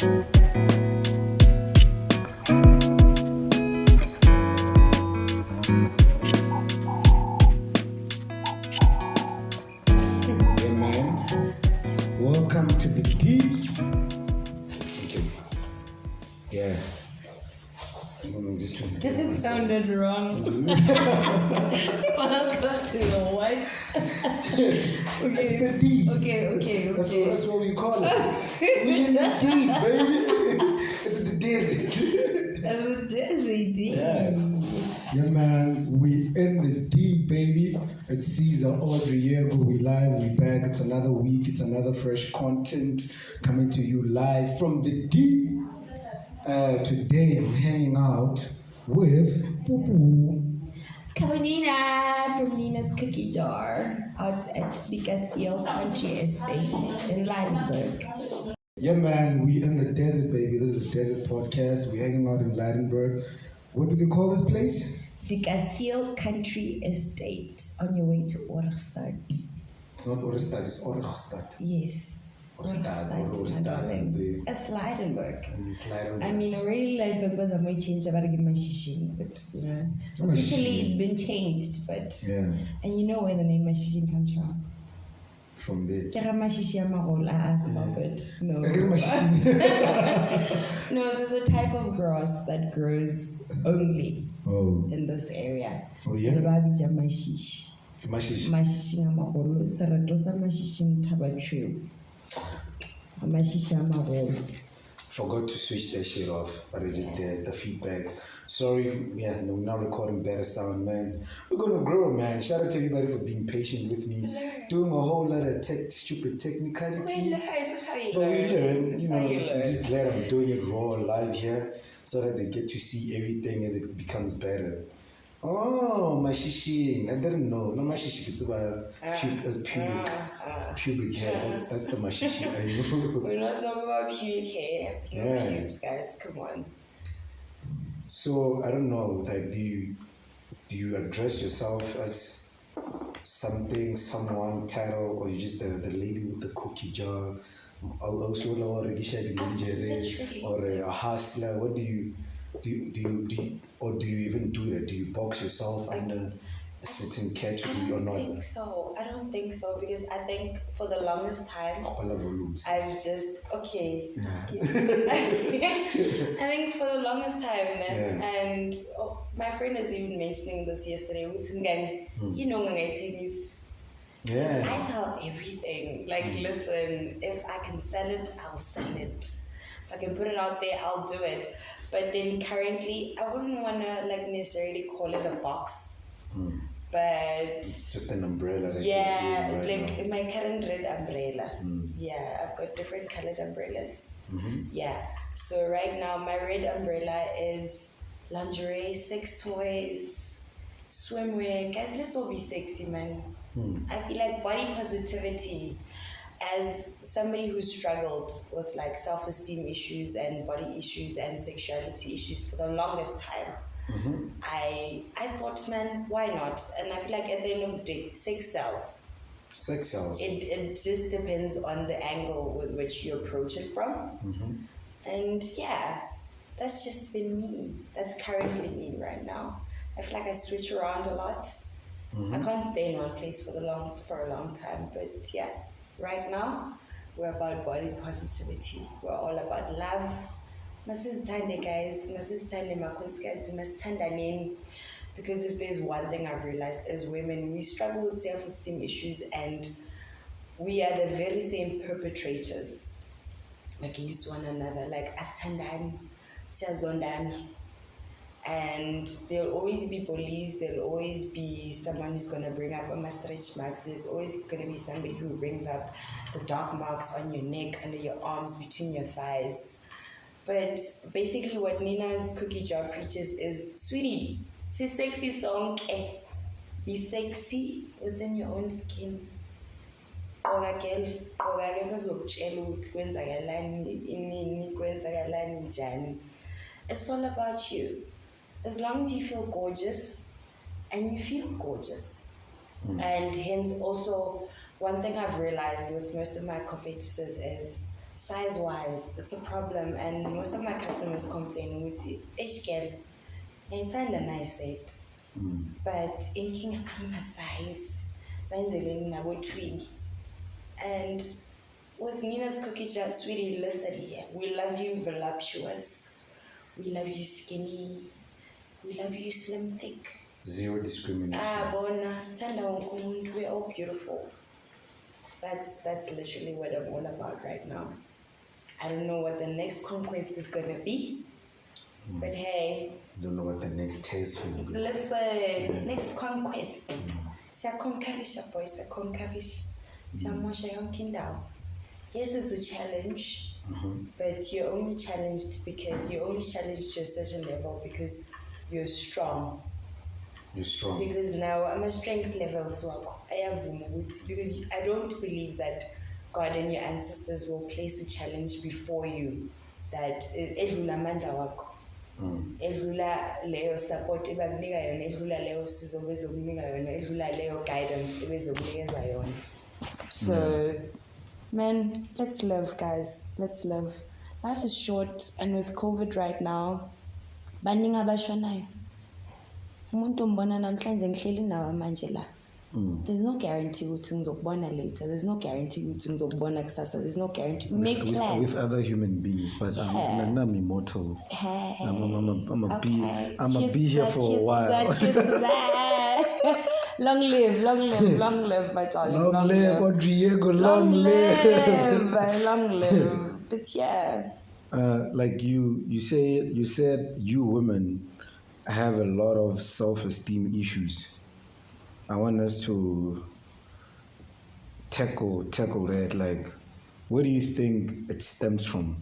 Yeah, man. Welcome to the deep. Thank you. Yeah. Just trying to get It myself. sounded wrong. Welcome to the what? Okay. It's the deep. Okay. That's what we call it. We in the deep, baby. It's the desert. That's a Disney deep. Yeah, man. We in the deep, baby. It's Caesar Audrey here, but we live, we back. It's another week. It's another fresh content coming to you live from the deep. Today I'm hanging out with Khabonina from Nina's Cookie Jar out at the Castile Country Estates in Leidenburg. Yeah, man, we in the desert, baby. This is a desert podcast. We're hanging out in Leidenburg. What do they call this place? The Castile Country Estate on your way to Oorstad. It's not Oorstad, it's Oorstad. Yes. Oorstad, my darling. It's Leidenburg. It's Leidenburg. I mean, already Leidenburg was a more change about my shishin, but you know, officially it's been changed. But yeah, and you know where the name Mashishin comes from? from there. Stop it. No. No, there's a type of grass that grows only in this area. Oh, yeah? Mashish. Mashish. Mashishin amagolo. Saratosa mashishin tabachu. Mashishin amagolo. Forgot to switch that shit off, but I just did the feedback. Sorry, we're not recording better sound, man. We're gonna grow, man. Shout out to everybody for being patient with me, doing a whole lot of stupid technicalities. But we learn, just glad I'm doing it raw live here, so that they get to see everything as it becomes better. Oh, my shishi! I didn't know. No, my shishi it's about pubic hair. That's the mashishi. I know. We're not talking about pubic hair. Yeah. Pubes, guys, come on. So I don't know. Like, do you address yourself as something, someone, title, or you just the lady with the cookie jar, also or a hustler? What do you or do you even do that? Do you box yourself under a certain category or not? I don't think so because I think for the longest time I've just I think for the longest time and my friend was even mentioning this yesterday I sell everything. Like listen, if I can sell it, I'll sell it. If I can put it out there, I'll do it. But then currently, I wouldn't want to necessarily call it a box, but it's just an umbrella. My current red umbrella. Yeah, I've got different colored umbrellas. Yeah, so right now my red umbrella is lingerie, sex toys, swimwear. Guys, let's all be sexy, man. I feel like body positivity. As somebody who struggled with self-esteem issues and body issues and sexuality issues for the longest time, I thought, man, why not? And I feel like at the end of the day, sex sells. Sex sells. It just depends on the angle with which you approach it from. And yeah, that's just been me. That's currently me right now. I feel like I switch around a lot. I can't stay in one place for a long time, but yeah. Right now, we're about body positivity. We're all about love. Masizithande, guys. Masizithande, makhosi, guys. Masithandaneni. Because if there's one thing I've realized as women, we struggle with self-esteem issues and we are the very same perpetrators against one another. Like, asithandani, siyazondana. And there'll always be bullies, there'll always be someone who's going to bring up stretch marks, there's always going to be somebody who brings up the dark marks on your neck, under your arms, between your thighs. But basically what Nina's Cookie Jar preaches is, sweetie, it's a sexy song, be sexy within your own skin. It's all about you. As long as you feel gorgeous, and you feel gorgeous. And hence also, one thing I've realized with most of my competitors is size-wise, it's a problem, and most of my customers complain with ish girl, it's a nice set, but inking ama size, benzeleni nabo twig, and with Nina's Cookie Jar, sweetie, listen here. We love you voluptuous. We love you skinny. We love you slim thick. Zero discrimination. Bona, stand down, kumuntu. We're all beautiful. That's literally what I'm all about right now. I don't know what the next conquest is gonna be, but hey. Don't know what the next taste will be. Listen, next conquest. Siyakonquerisha, boy, siyakonquerisha. Siyamosha yonke indawo. Yes, it's a challenge, but you're only challenged to a certain level because you're strong. You're strong. Because now I'm a strength level, so because I don't believe that God and your ancestors will place a challenge before you that edlula amandla wakho. Edlula leyo support ebakunika yona, edlula leyo sizo bezokunika yona, edlula leyo guidance ebezokunikeza yona. So man, let's live, guys. Let's live. Life is short, and with COVID right now, baningi abashonayo. Umuntu umbona namhlanje ngihleli nawe manje la. There's no guarantee ukuthi ngizokubona later. There's no guarantee ukuthi ngizokubona kusasa. There's no guarantee. Make plans with other human beings, but I'm immortal. I'm a be here for a while. Cheers to that. Long live, my darling. Long live, Rodrigo. Long live. Long live. But yeah. Like you said you women have a lot of self-esteem issues. I want us to tackle that. Like, where do you think it stems from?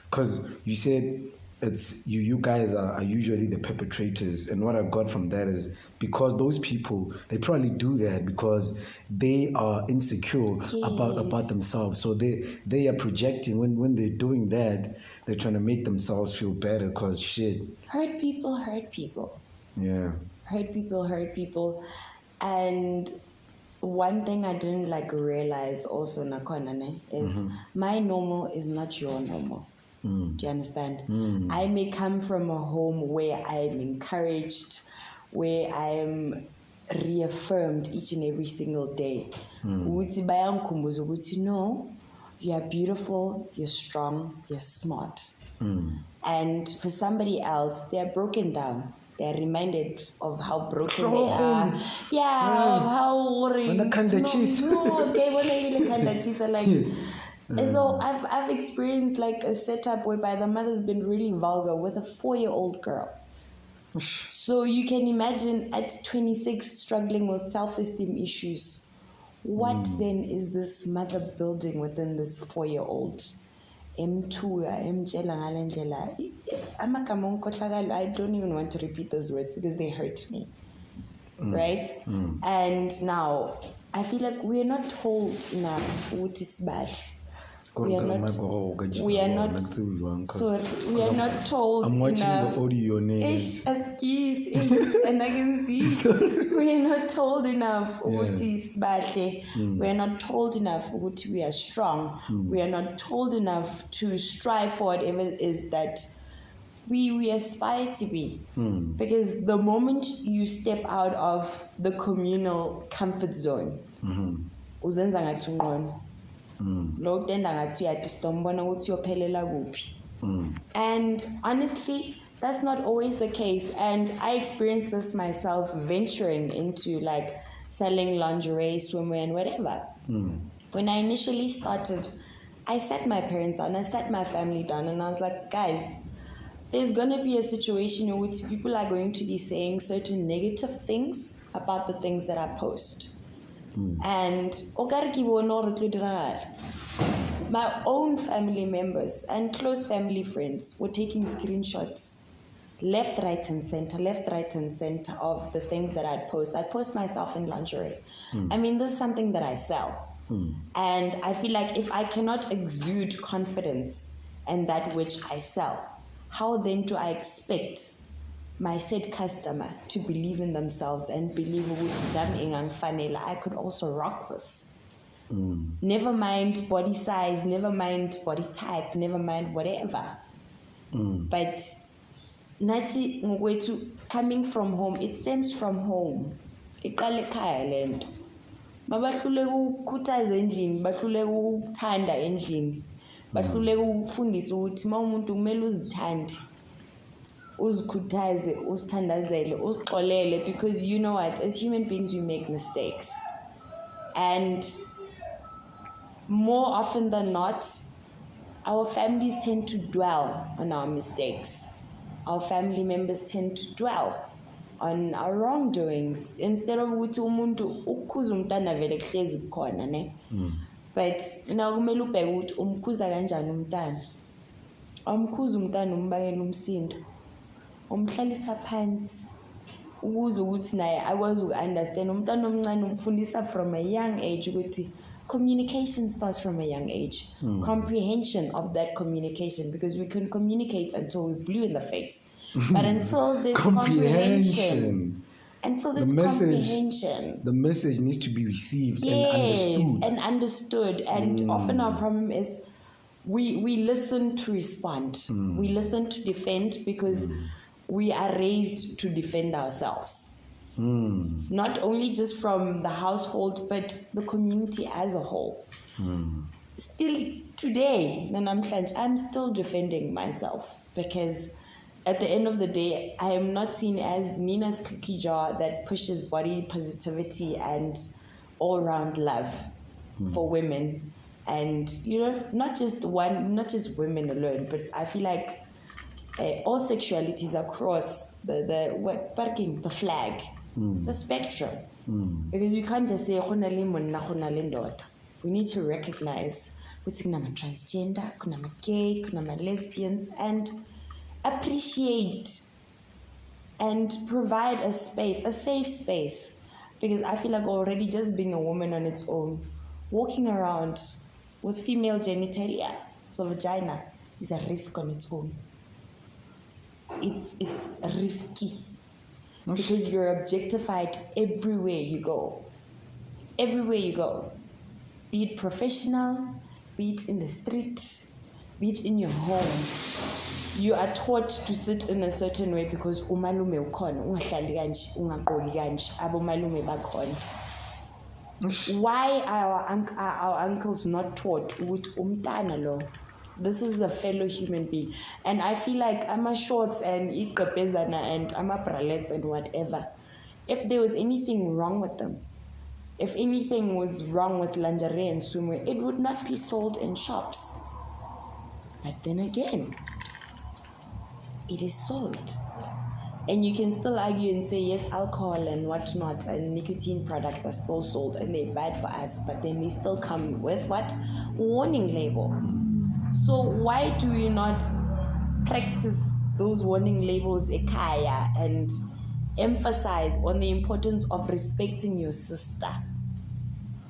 Because you said it's you guys are usually the perpetrators, and what I got from that is because those people, they probably do that because they are insecure about themselves, so they are projecting when they're doing that, they're trying to make themselves feel better because shit, hurt people yeah, hurt people. And one thing I didn't realize also nakhona is my normal is not your normal. Do you understand? I may come from a home where I'm encouraged, where I'm reaffirmed each and every single day. Ukuthi bayangikhumbuza ukuthi no, you are beautiful, you're strong, you're smart. And for somebody else, they're broken down. They're reminded of how broken they are. Of how and so I've experienced a setup whereby the mother's been really vulgar with a 4-year-old girl. So you can imagine at 26 struggling with self-esteem issues. What then is this mother building within this 4-year-old? I don't even want to repeat those words because they hurt me. Right? And now I feel like we are not told enough what is bad. We are not told I'm watching enough. the audio name. And I can see we are not told enough what is bad. We are not told enough what we are strong. We are not told enough to strive for whatever it is that we aspire to be. Because the moment you step out of the communal comfort zone, uzenza ngathi unqono. And honestly, that's not always the case. And I experienced this myself venturing into selling lingerie, swimwear, and whatever. When I initially started, I sat my parents down, I sat my family down, and I was like, guys, there's going to be a situation in which people are going to be saying certain negative things about the things that I post. And my own family members and close family friends were taking screenshots left, right, and center of the things that I'd post. I post myself in lingerie. I mean, this is something that I sell. And I feel like if I cannot exude confidence in that which I sell, how then do I expect my said customer to believe in themselves and believe I could also rock this? Never mind body size, never mind body type, never mind whatever. But nathi ngokwethu, coming from home, it stems from home. Iqale ekhaya lento. Babahluleka ukukhuthaza endlini, bahluleka ukuthanda endlini. Bahluleka ukufundisa ukuthi uma umuntu kumele uzithande, uzikhuthaze, uzithandazele, uzixolele, because you know what, as human beings we make mistakes. And more often than not, our families tend to dwell on our mistakes. Our family members tend to dwell on our wrongdoings instead of ukuthi umuntu ukukhuza umntana vele kuhlezi kukhona ne. But na kumele ubheke ukuthi umkhuza kanjani umntana. Awumkhuza umntana umbangela umsindo. Umhlalisa phansi ukuze ukuthi naye akwazi uku-understand. Umntana omncane umfundisa from a young age ukuthi communication starts from a young age. Comprehension of that communication, because we can communicate until we're blue in the face. But until there's comprehension, until there's comprehension, the message needs to be received and understood. And often our problem is we listen to respond. We listen to defend because we are raised to defend ourselves. Not only just from the household, but the community as a whole. Still today, I'm still defending myself, because at the end of the day, I am not seen as Nina's cookie jar that pushes body positivity and all-round love for women. And, you know, not just women alone, but I feel like all sexualities across the flag, the spectrum. Because you can't just say, we need to recognize what's transgender, gay, lesbians, and appreciate and provide a space, a safe space. Because I feel like already just being a woman on its own, walking around with female genitalia, the vagina, is a risk on its own. It's risky because you're objectified everywhere you go. Everywhere you go. Be it professional, be it in the street, be it in your home. You are taught to sit in a certain way because umalume ukhona, ungahlali kanje, ungaqoki kanje, abomalume bakhona. Why are our uncles not taught ukuthi umntana lo, this is a fellow human being? And I feel like ama shorts and iqhebezana and ama bralets and whatever, if there was anything wrong with them, if anything was wrong with lingerie and swimwear, it would not be sold in shops. But then again, it is sold. And you can still argue and say, yes, alcohol and whatnot and nicotine products are still sold and they're bad for us, but then they still come with what? Warning label. So why do you not practice those warning labels ekaya and emphasize on the importance of respecting your sister?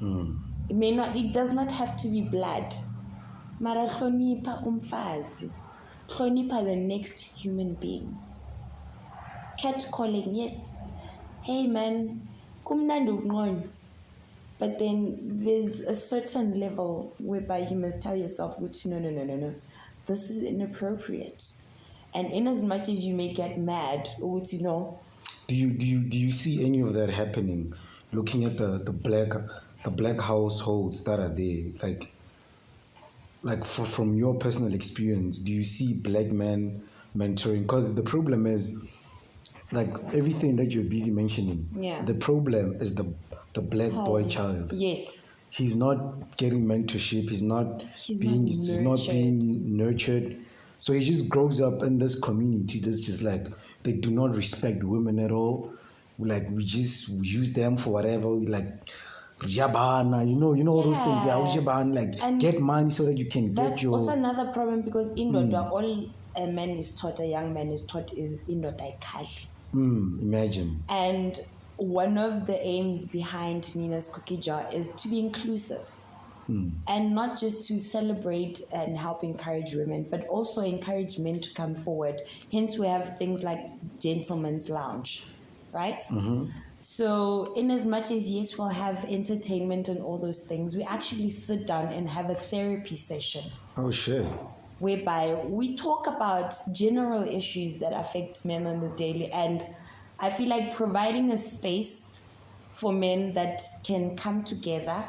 It does not have to be blood. Mara hlonipha umfazi. Hlonipha the next human being. Catcalling, yes. Hey man, kumnandi ukunqonywa. But then there's a certain level whereby you must tell yourself, no. This is inappropriate. And in as much as you may get mad, do you see any of that happening? Looking at the black households that are there, from your personal experience, do you see black men mentoring? Because the problem is, like everything that you're busy mentioning, the problem is the black boy child. Yes. He's not getting mentorship. He's not being nurtured. So he just grows up in this community that's just like, they do not respect women at all. Like, we use them for whatever. Like, Jabana, you know all those things. Like, get money so that you can get your... That's also another problem, because in Indoda, all a man is taught, a young man is taught is Indoda Ikali. Imagine. And one of the aims behind Nina's Cookie Jar is to be inclusive. And not just to celebrate and help encourage women, but also encourage men to come forward. Hence, we have things like Gentleman's Lounge, right? So, in as much as yes, we'll have entertainment and all those things, we actually sit down and have a therapy session. Oh shit. Whereby we talk about general issues that affect men on the daily, and I feel like providing a space for men that can come together,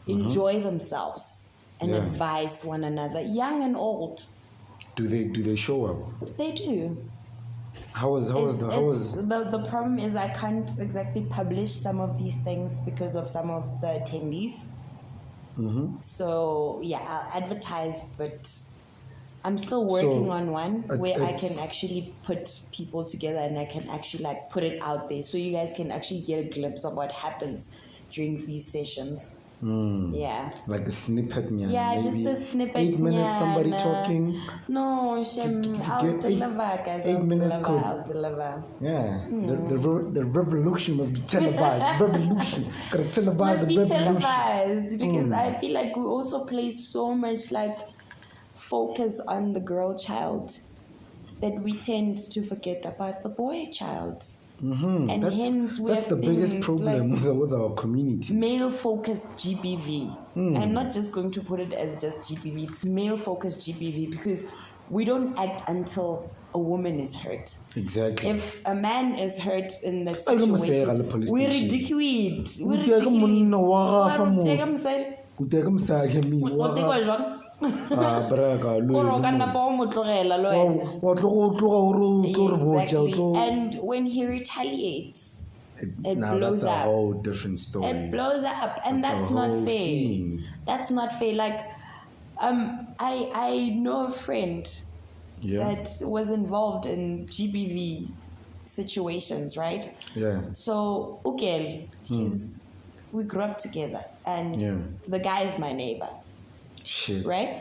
enjoy themselves, and advise one another, young and old. Do they show up? They do. The problem is I can't exactly publish some of these things because of some of the attendees. So yeah, I'll advertise, but I'm still working on one where I can actually put people together and I can actually like put it out there so you guys can actually get a glimpse of what happens during these sessions. Yeah. Like a snippet, yeah, just a snippet. 8 minutes, somebody talking. No, Shem, I'll deliver, guys. 8 minutes could. I'll deliver. Yeah. The revolution must be televised. Revolution. Gotta televise Must the be revolution. televised because I feel like we also place so much like focus on the girl child that we tend to forget about the boy child. And hence that's the biggest problem like with our community. Male-focused GBV. I'm not just going to put it as just GBV. It's male-focused GBV because we don't act until a woman is hurt. Exactly. If a man is hurt in that situation, we ridicule. Exactly. And when he retaliates, it blows that's a up. whole different story. It blows up, and that's not fair. Scene. That's not fair. Like, I know a friend that was involved in GBV situations, right? Yeah. So, Ugel, we grew up together, and the guy is my neighbor. Shit. Right?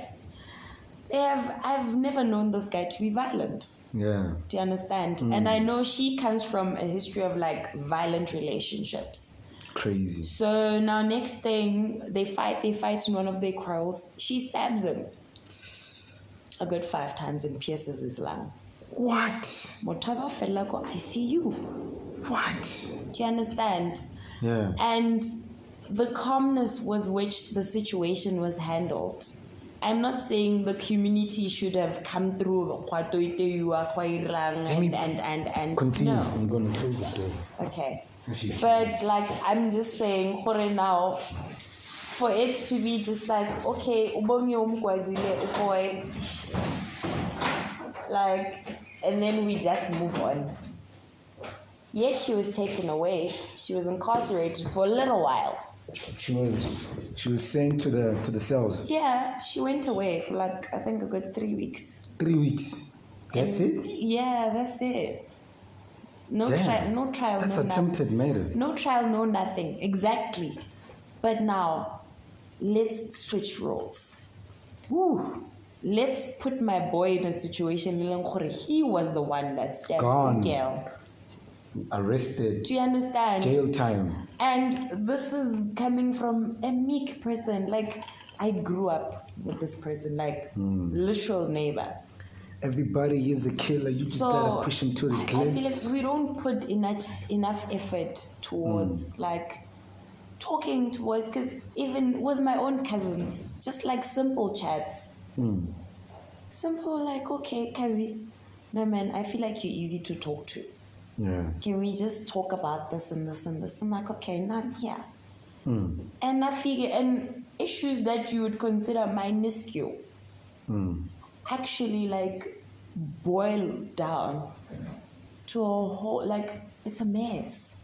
I've never known this guy to be violent. Yeah. Do you understand? And I know she comes from a history of like violent relationships. Crazy. So now next thing, they fight in one of their quarrels. She stabs him a good 5 times and pierces his lung. What? Motaba Felako, I see you. What? Do you understand? Yeah. And the calmness with which the situation was handled. I'm not saying the community should have come through and continue. no. I'm gonna close the door. Okay. But like I'm just saying for now, for it to be just like, okay, like, and then we just move on. Yes, she was taken away. She was incarcerated for a little while. She was sent to the cells. Yeah, she went away for like I think a good 3 weeks. 3 weeks. That's it? Yeah, that's it. No trial, That's no attempted murder. No trial, no nothing. Exactly. But now, let's switch roles. Woo. Let's put my boy in a situation he was the one that stabbed the girl. Arrested. Do you understand? Jail time. And this is coming from a meek person. Like, I grew up with this person, like, literal neighbor. Everybody is a killer. You just gotta push him to the glimpse. I feel like we don't put enough effort towards, like, talking towards, because even with my own cousins, just like simple chats. Simple, like, okay, Kazi, no man, I feel like you're easy to talk to. Yeah. Can we just talk about this and this and this? I'm like, okay, not here. And I figure, and issues that you would consider minuscule, actually like boil down to a whole, like, it's a mess.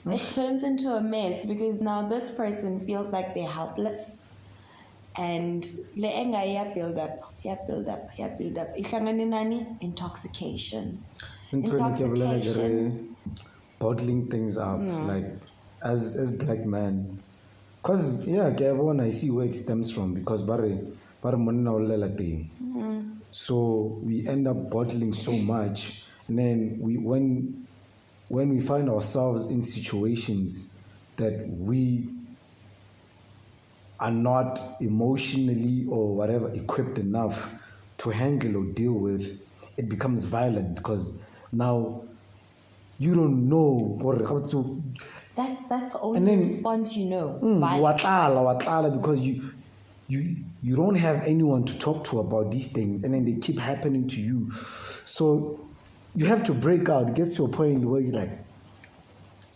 It turns into a mess because now this person feels like they're helpless. And the anger build up. Intoxication. Bottling things up, like as black men. Cause Gavon, I see where it stems from because so we end up bottling so much, and then when we find ourselves in situations that we are not emotionally or whatever equipped enough to handle or deal with, it becomes violent because now you don't know. Or That's the only And then- response you know. Violence. watlala, because you don't have anyone to talk to about these things, and then they keep happening to you. So you have to break out. It gets to a point where you're like,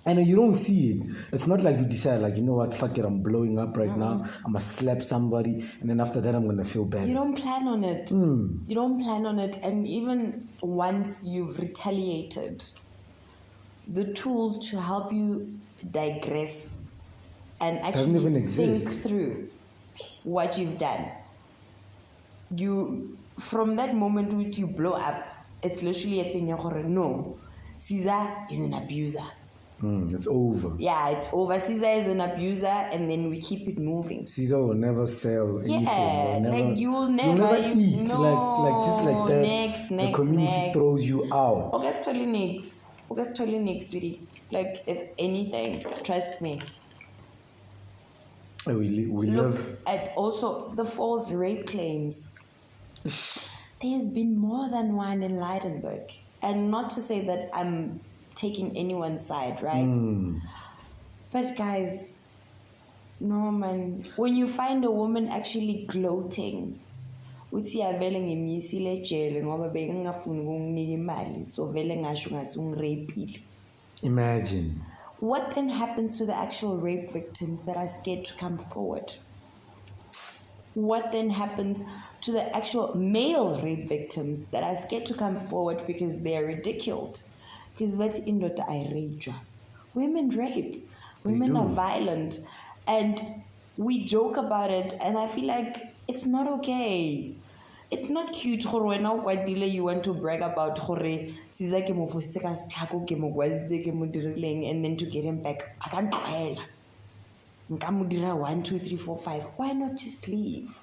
and then you don't see it. It's not like you decide, like, you know what, fuck it, I'm blowing up right now. I'm gonna slap somebody, and then after that, I'm gonna feel bad. You don't plan on it. You don't plan on it, and even once you've retaliated, the tools to help you digress and Doesn't even actually exist. think through what you've done. You, from that moment which you blow up, it's literally a thing. No, Caesar is an abuser. It's over. Yeah, it's over. Caesar is an abuser, and then we keep it moving. Caesar will never sell anything. Yeah, like you'll you'll never eat. No, like just like that. Next, the community throws you out. August totally next, sweetie. Like, if anything, trust me. We Look live. at also the false rape claims. There's been more than one in Leidenburg. And not to say that I'm taking anyone's side, right? But guys, no man. When you find a woman actually gloating, uthi avele ngimisile ejele ngoba bekengafuni ukunginika imali, so vele ngasho ngathi ungirapile. Imagine. What then happens to the actual rape victims that are scared to come forward? What then happens to the actual male rape victims that are scared to come forward because they're ridiculed? Because what's in that I rape? Women rape. Women are violent. And we joke about it, and I feel like it's not okay. It's not cute gore wena o kwatile you want to brag about gore siza ke mo fositse ka setlhako ke mo gwazitse ke mo dirileng, and then to get him back I can't tloela nka mo dira 1 2 3 4 5. Why not just leave?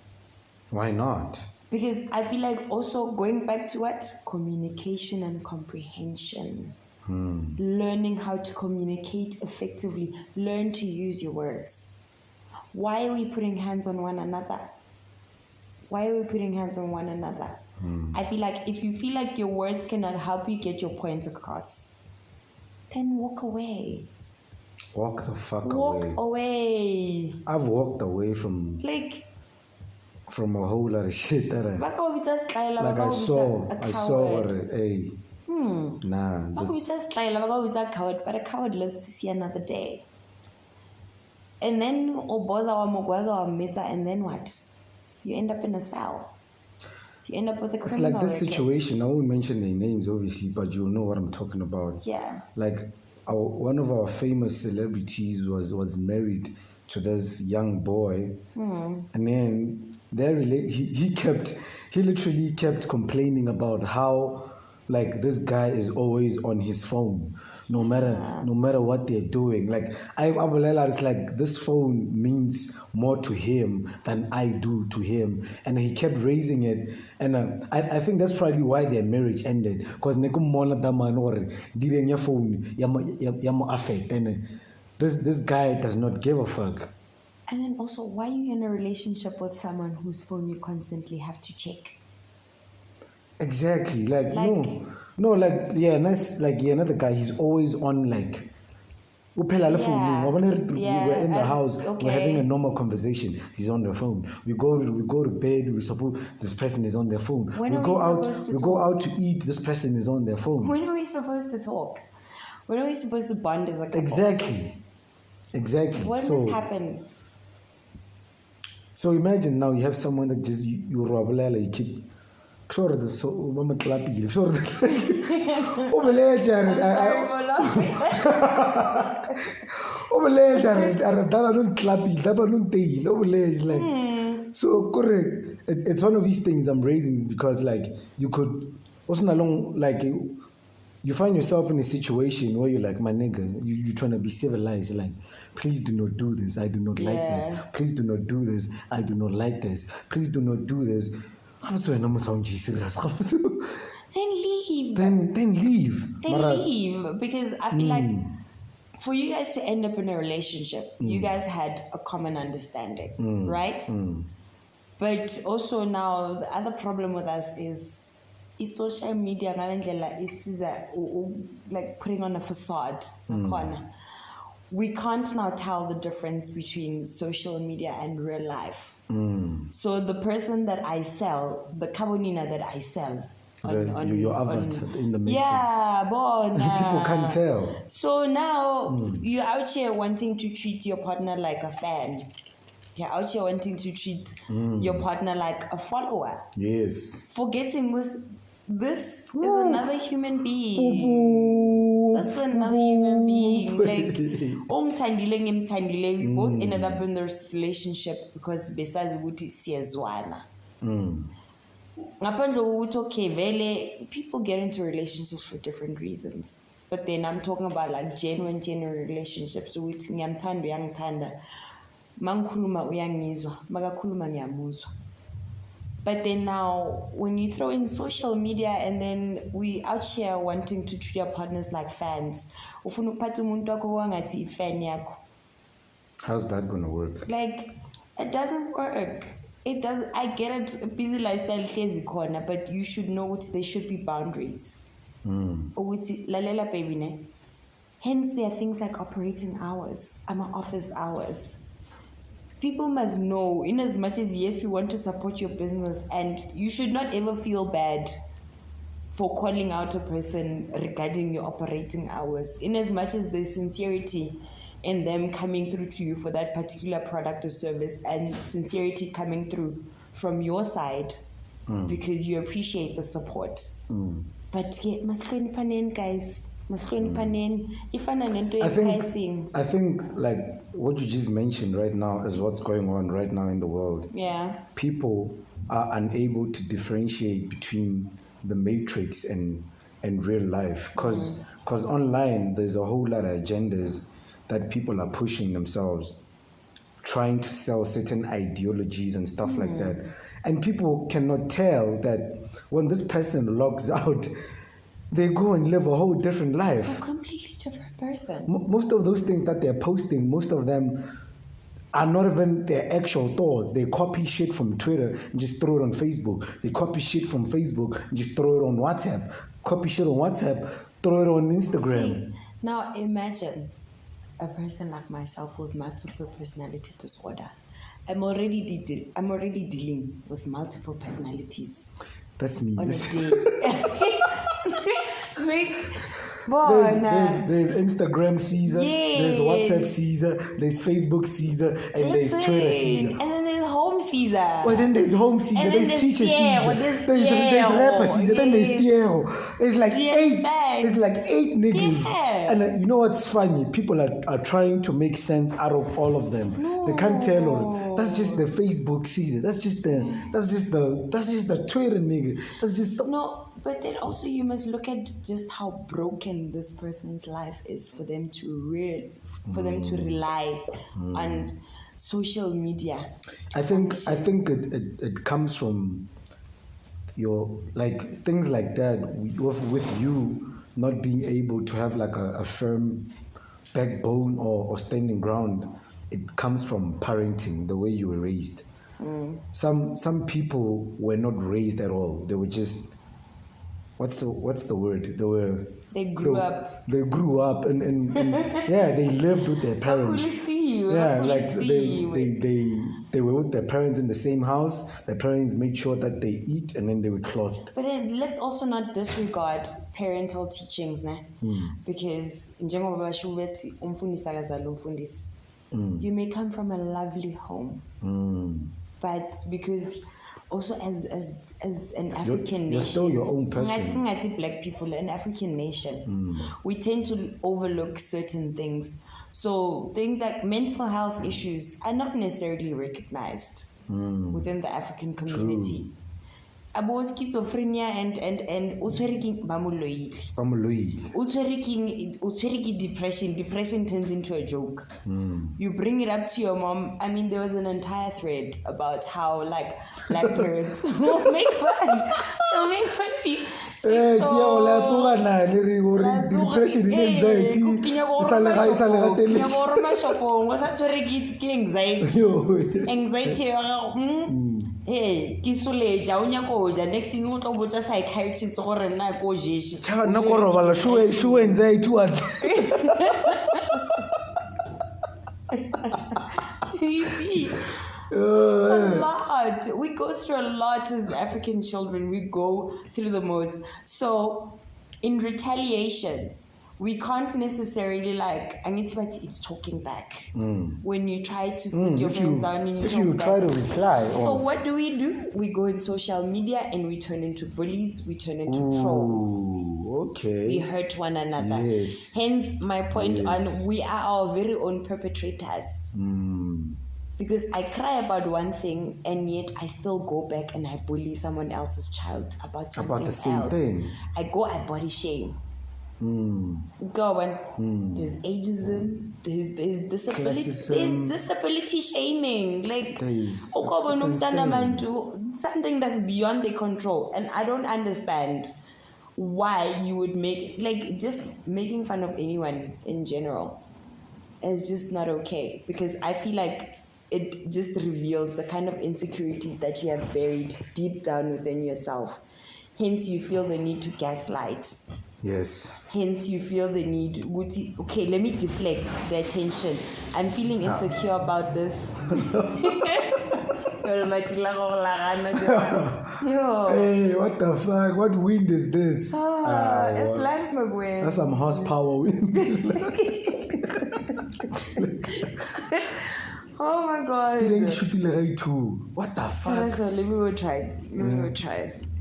Why not? Because I feel like also going back to what? Communication and comprehension. Learning how to communicate effectively. Learn to use your words. Why are we putting hands on one another? Why are we putting hands on one another? I feel like if you feel like your words cannot help you get your points across, then walk away. Walk the fuck Walk away. away. I've walked away from a whole lot of shit that I saw hey. Nah. But a coward lives to see another day. And then and then what? You end up in a cell. You end up with a criminal It's like this record. situation. I won't mention their names, obviously, but you'll know what I'm talking about. Yeah. Like, one of our famous celebrities was married to this young boy, and then he literally kept complaining about how, like, this guy is always on his phone, no matter what they're doing. Like, it's like this phone means more to him than I do to him, and he kept raising it. And I think that's probably why their marriage ended, because this guy does not give a fuck. And then also, why are you in a relationship with someone whose phone you constantly have to check? Exactly. Another guy, he's always on, like, we're in the house, we're having a normal conversation, he's on the phone. We go to bed, this person is on their phone. We go out to eat, this person is on their phone. When are we supposed to talk? When are we supposed to bond as a couple? Exactly. When this happen? So imagine now you have someone that just you keep sure the so mama clappy sure so correct. It's one of these things I'm raising because, like, you could also like you find yourself in a situation where you're like, my nigga, you're trying to be civilized, like, please do not do this, I do not like this. Please do not do this, I do not like this. Please do not do this. Then leave. Then leave. Then leave. Because I feel like for you guys to end up in a relationship, you guys had a common understanding, right? But also now the other problem with us is social media ngalendlela isiza like putting on a facade. We can't now tell the difference between social media and real life. So the person that I sell, the Khabonina that I sell, your avatar in the matrix. Yeah, people can't tell. So now you're out here wanting to treat your partner like a fan. You're out here wanting to treat your partner like a follower. Yes. Forgetting this is another human being. That's another human being. Like, we both ended up in this relationship because besides ukuthi siyazwana. Okay, people get into relationships for different reasons. But then I'm talking about like genuine relationships. So it's ngiyamthanda uyangithanda. Mangikhuluma uyangizwa, makakhuluma ngiyamuzwa. But then now, when you throw in social media and then we out here wanting to treat our partners like fans, ufuna ukuphatha umuntu wakho wangathi ifan yakho. How's that gonna work? Like, it doesn't work. It does. I get it. Busy lifestyle hlezi khona, but you should know what there should be boundaries. Ukuthi lalela baby ne. Hence, there are things like operating hours, office hours. People must know, in as much as yes, we want to support your business, and you should not ever feel bad for calling out a person regarding your operating hours. In as much as there's sincerity in them coming through to you for that particular product or service, and sincerity coming through from your side because you appreciate the support. But mashlweni paneni, guys. I think like what you just mentioned right now is what's going on right now in the world. Yeah. People are unable to differentiate between the matrix and real life because online there's a whole lot of agendas that people are pushing themselves, trying to sell certain ideologies and stuff like that. And people cannot tell that when this person logs out, they go and live a whole different life. It's a completely different person. Most of those things that they're posting, most of them are not even their actual thoughts. They copy shit from Twitter and just throw it on Facebook. They copy shit from Facebook and just throw it on WhatsApp. Copy shit on WhatsApp, throw it on Instagram. See, now imagine a person like myself with multiple personality disorder. I'm already dealing with multiple personalities. That's me. On a day. There's Instagram Caesar, there's WhatsApp Caesar, there's Facebook Caesar, and there's Twitter Caesar. And then there's home Caesar. Well, then there's home Caesar, there's teacher Caesar, there's rapper Caesar, then there's Tiero. It's like eight niggas. Yeah. And you know what's funny? People are trying to make sense out of all of them. No. They can't tell. That's just the Facebook Caesar. That's just the Twitter nigga. That's just no. But then also you must look at just how broken this person's life is for them to rely on social media. I think it comes from your like things like that with you not being able to have like a firm backbone or standing ground. It comes from parenting, the way you were raised. Some people were not raised at all. They were just what's the word? They grew up. They grew up and yeah, they lived with their parents. Yeah, like they were with their parents in the same house. Their parents made sure that they eat and then they were clothed. But then let's also not disregard parental teachings, ne? Because you may come from a lovely home, but because also as an African nation, you're still your own person. Black people, an African nation, we tend to overlook certain things. So things like mental health issues are not necessarily recognized within the African community. True. About schizophrenia and depression turns into a joke. You bring it up to your mom. I mean, there was an entire thread about how like black parents will make fun. They'll make fun of you. Depression and anxiety. hey kisuleja unyakoja next thing you talk just psychiatrist gore na ko jeshi cha na go robala shuwe nzai towards you see a lot. We go through a lot as African children. We go through the most. So, in retaliation, we can't necessarily like. I need to it's talking back. When you try to sit your friends down and if you try to reply. So what do? We go in social media and we turn into bullies. We turn into trolls. Okay. We hurt one another. Yes. Hence my point on we are our very own perpetrators. Because I cry about one thing and yet I still go back and I bully someone else's child about something about the same else. thing. I body shame. Go on. There's ageism. There's disability. There's disability shaming. Like something that's beyond their control, and I don't understand why you would make just making fun of anyone in general is just not okay, because I feel like it just reveals the kind of insecurities that you have buried deep down within yourself. Hence, you feel the need to gaslight. Yes. Hence, you feel the need, okay, let me deflect the attention. I'm feeling insecure about this. Hey, what the fuck? What wind is this? It's life, my boy. That's some horsepower wind. Oh my god. What the fuck? So let me go try.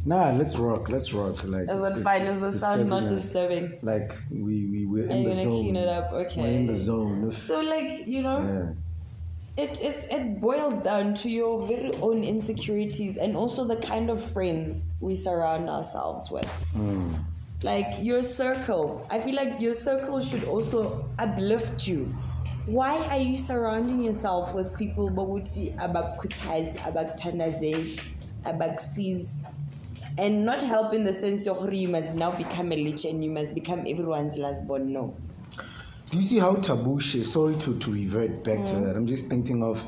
Nah, let's rock. Like, is it fine? Is the sound not disturbing? Like we're in the zone. Clean it up? Okay. We're in the zone. So it boils down to your very own insecurities and also the kind of friends we surround ourselves with. Like your circle. I feel like your circle should also uplift you. Why are you surrounding yourself with people babuti abakhuthaza, abakuthandaze, abakusiza, and not help in the sense of you must now become a lich and you must become everyone's last born? No. Do you see how taboo shit? Sorry to revert back to that. I'm just thinking of,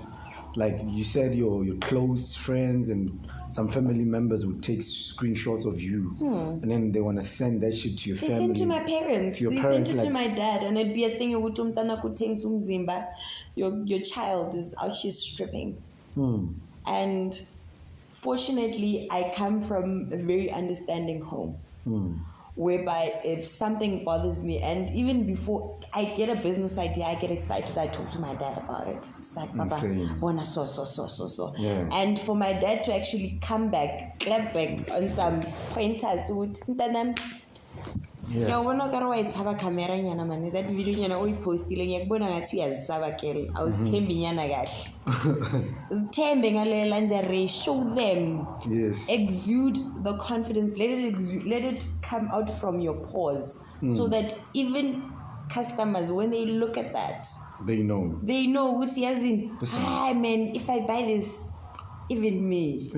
like you said, your close friends and some family members would take screenshots of you, and then they want to send that shit to your family. They sent to my parents. They sent it to my dad, and it'd be a thing. Your child is out here stripping, and fortunately, I come from a very understanding home. Whereby if something bothers me, and even before I get a business idea, I get excited, I talk to my dad about it. It's like, Papa, wanna so. Yeah. And for my dad to actually come back, clap back on some pointers, I that video we posted I was temping show them, exude the confidence, let it come out from your pores, so that even customers, when they look at that, they know which as in, man, if I buy this, even me,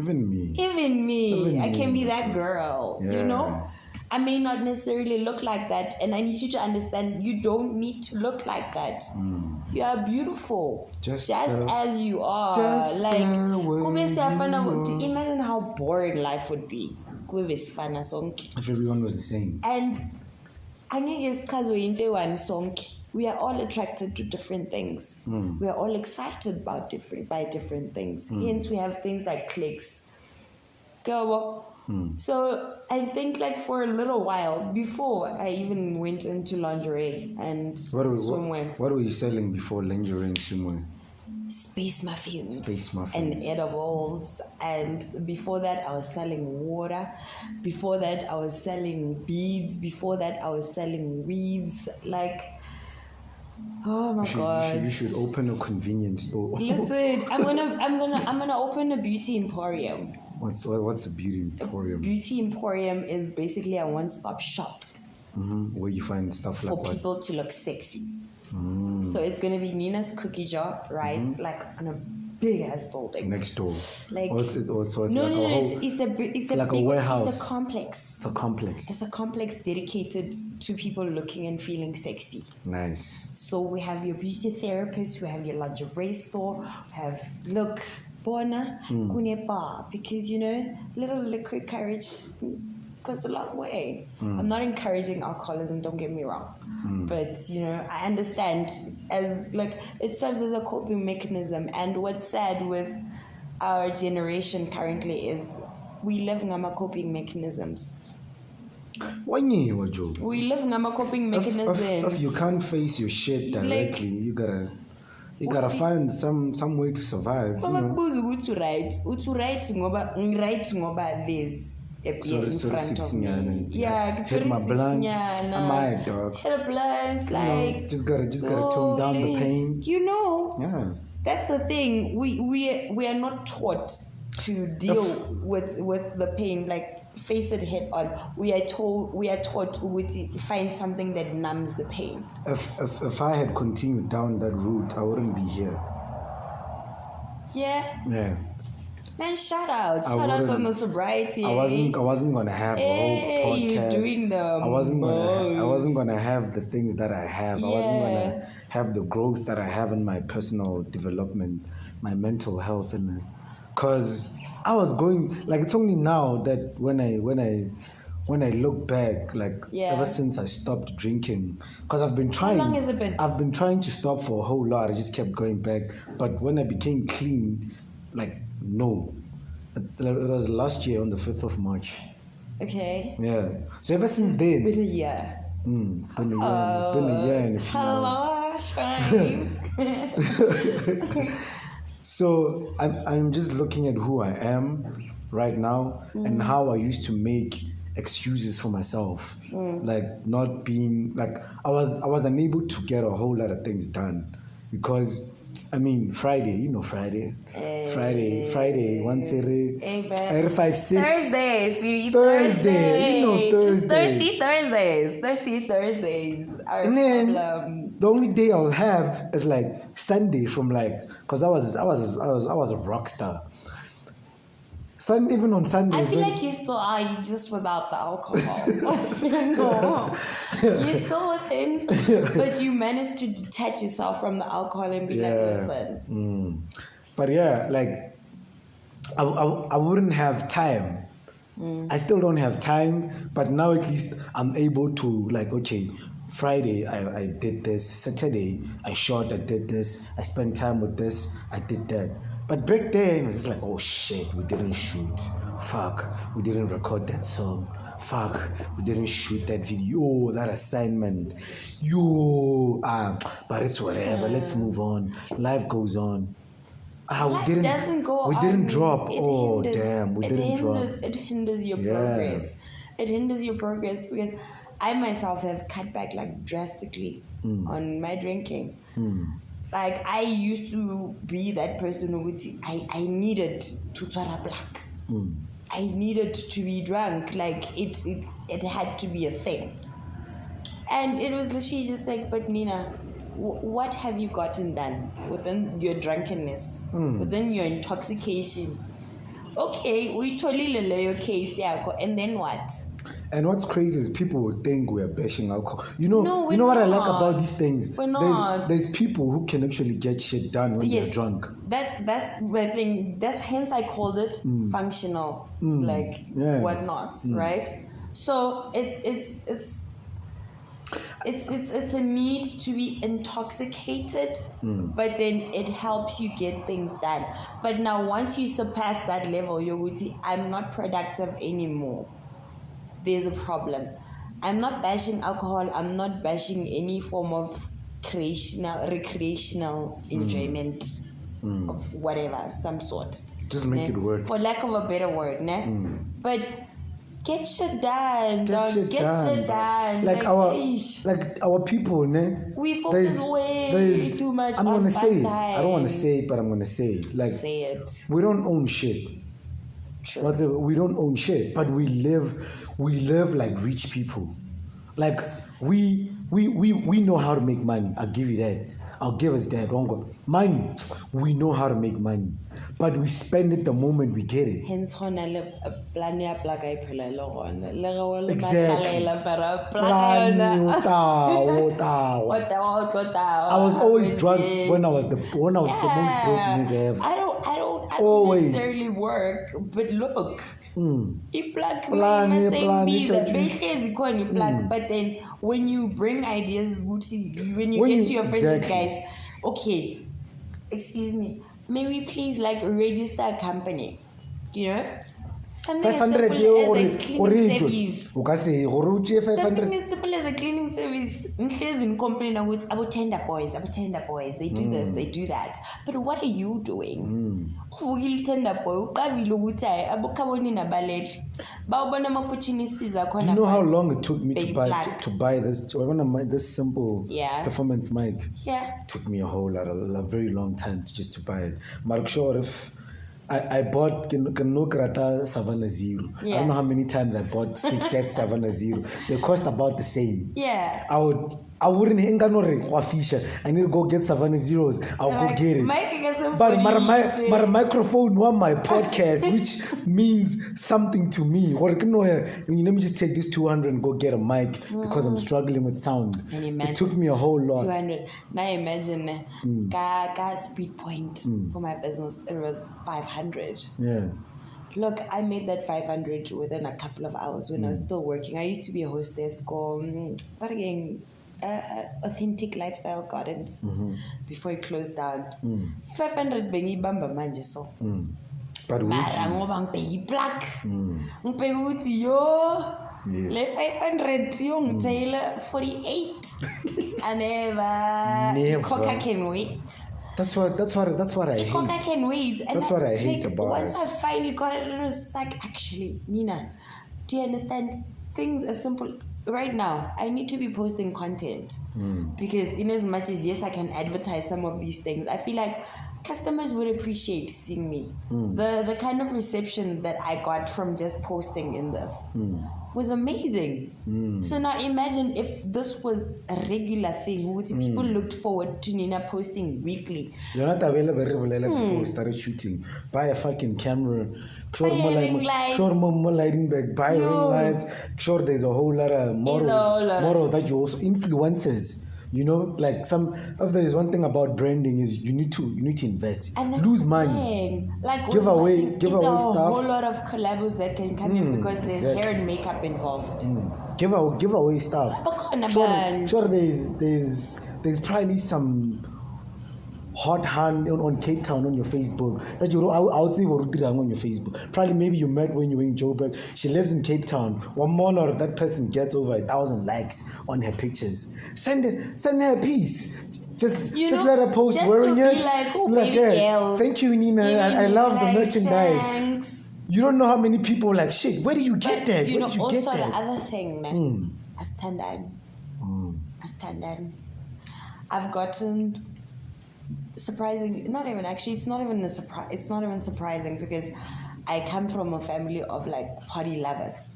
I can be that girl, I may not necessarily look like that, and I need you to understand you don't need to look like that. You are beautiful, just as you are. Like, imagine how boring life would be if everyone was the same. And I guess because we are all attracted to different things. We are all excited by different things. Hence, we have things like cliques. So I think like for a little while before I even went into lingerie and swimwear. What were you selling before lingerie and swimwear? Space muffins and edibles, and before that I was selling water, before that I was selling beads, before that I was selling weaves. Like, oh my god, you should open a convenience store. Listen, I'm gonna open a beauty emporium. What's a beauty emporium? A beauty emporium is basically a one-stop shop where you find stuff like for people to look sexy. So it's gonna be Nina's cookie jar, right? Like on a big ass building next door. Like What's it? So it's no, like no, a no, whole. it's a like a big, warehouse. It's a complex. It's a complex. It's a complex dedicated to people looking and feeling sexy. Nice. So we have your beauty therapist, we have your lingerie store, we have look, bona, kune bar, because little liquid courage goes a long way. I'm not encouraging alcoholism, don't get me wrong. But I understand as like it serves as a coping mechanism. And what's sad with our generation currently is we live in our coping mechanisms. We live in our coping mechanisms. If you can't face your shit directly, you gotta find some way to survive. This in Sorry, front of me. nyana. Yeah, Hit my blunt. I'm my dog. Hit a blunt, like just gotta tone down the pain. Yeah. That's the thing. We are not taught to deal with the pain, like face it head on. We are taught to find something that numbs the pain. If I had continued down that route, I wouldn't be here. Yeah. Yeah. Man, shout out on the sobriety. I wasn't gonna have a whole podcast. You're doing the I wasn't gonna have the things that I have. Yeah. I wasn't gonna have the growth that I have in my personal development, my mental health, and cause I was going like it's only now that when I look back, like ever since I stopped drinking, because I've been trying. How long has it been? I've been trying to stop for a whole lot. I just kept going back, but when I became clean, like. No, it was last year on the 5th of March. Okay. Yeah. So ever since then. It's been a year. It's been a year. It's been a year and a few months. So I'm just looking at who I am right now and how I used to make excuses for myself, like not being like I was unable to get a whole lot of things done because. I mean, Friday, Friday, once every 5, 6. Thursdays, sweetie. Thursday. Thursdays. Thirsty Thursdays are and then problem. The only day I'll have is like Sunday because I was a rock star. Even on Sundays. I feel like you still are, you just without the alcohol. No. You're still within, but you managed to detach yourself from the alcohol and be like, listen. But yeah, like, I wouldn't have time. I still don't have time, but now at least I'm able to, like, okay, Friday I did this, Saturday I shot, I did this, I spent time with this, I did that. But back then, it was just like, oh shit, we didn't shoot. Fuck, we didn't record that song. Fuck, we didn't shoot that video, that assignment. But it's whatever, let's move on. Life goes on. Life doesn't go on. We didn't drop. We didn't drop. It hinders your progress. It hinders your progress because I myself have cut back like drastically on my drinking. Like I used to be that person who would say, I needed to twara black. I needed to be drunk. Like it had to be a thing. And it was literally just like, but Nina, what have you gotten done within your drunkenness, within your intoxication? Okay, we totally lay your case, and then what? And what's crazy is people would think we're bashing alcohol. You know what not. I like about these things? We're not. There's people who can actually get shit done when they're drunk. That's my thing. That's hence I called it functional, whatnot, right? So it's a need to be intoxicated, but then it helps you get things done. But now once you surpass that level, you would say, I'm not productive anymore. There's a problem. I'm not bashing alcohol. I'm not bashing any form of recreational enjoyment of whatever, some sort. Just make it work. For lack of a better word, But get shit done, dog. Get shit done. Like our people, we focus way too much on gonna say it. time. I don't want to say it, but I'm gonna say it. Like, say it. We don't own shit. True. We don't own shit, but we live like rich people. Like we know how to make money. I'll give you that. I'll give us that. Money, we know how to make money, but we spend it the moment we get it. Hence, Exactly. I was always drunk when I was the most broke nigga ever. I don't Always. necessarily work, but look. But then when you bring ideas, when you get to your friends, guys, okay, excuse me, may we please like register a company, you know? Something as simple as a cleaning service. Something as simple as a cleaning service. In complain about tender boys, they do this, they do that. But what are you doing? Tender boy, Khabonina. You know how long it took me to buy this this simple performance mic? Yeah. It took me a very long time just to buy it. Mark sure if I bought Kanokrata Savannah Zero. Yeah. I don't know how many times I bought 6 Savannah Zero. They cost about the same. Yeah. I wouldn't hang on a fisher. I need to go get Savannah Zeros. I'll go get it. But my microphone on my podcast, which means something to me. Or let me just take this 200 and go get a mic because I'm struggling with sound. It took me a whole lot. 200. Now imagine speed point for my business. It was 500. Yeah. Look, I made that 500 within a couple of hours when I was still working. I used to be a hostess what again? Authentic Lifestyle Gardens before it closed down. 500 bengibamba manje so. But mara ngoba ngibheka iplug. Ngibheka ukuthi yo le 500 yongithela 48. I never. Coca can wait. That's what I hate. Coca can wait. And that's what I hate about it. Once I finally got it, it was like, actually, Nina, do you understand? Things are simple. Right now, I need to be posting content because in as much as yes, I can advertise some of these things, I feel like customers would appreciate seeing me. The kind of reception that I got from just posting in this was amazing. So now imagine if this was a regular thing, which people looked forward to Nina posting weekly. You're not available before we started shooting. Buy a fucking camera. Sure, more lighting back. Buy ring lights. Sure, there's a whole lot of models that you also influencers. You know, like there's one thing about branding is you need to invest. And lose money. Like give away stuff. A whole lot of collabs that can come in because there's hair and makeup involved. Give away stuff. Sure, there's probably some hot hand on Cape Town on your Facebook that you I would say on your Facebook. Probably maybe you met when you were in Joburg. She lives in Cape Town. One morning or that person gets over 1,000 likes on her pictures. Send her a piece. Just let her post wearing it. Thank you, Nina. I love the merchandise. Thanks. You don't know how many people like shit. Where do you get that? You Where know, do you also get that? the other thing, I stand in. I've gotten surprising, not even actually, it's not even surprising because I come from a family of like party lovers.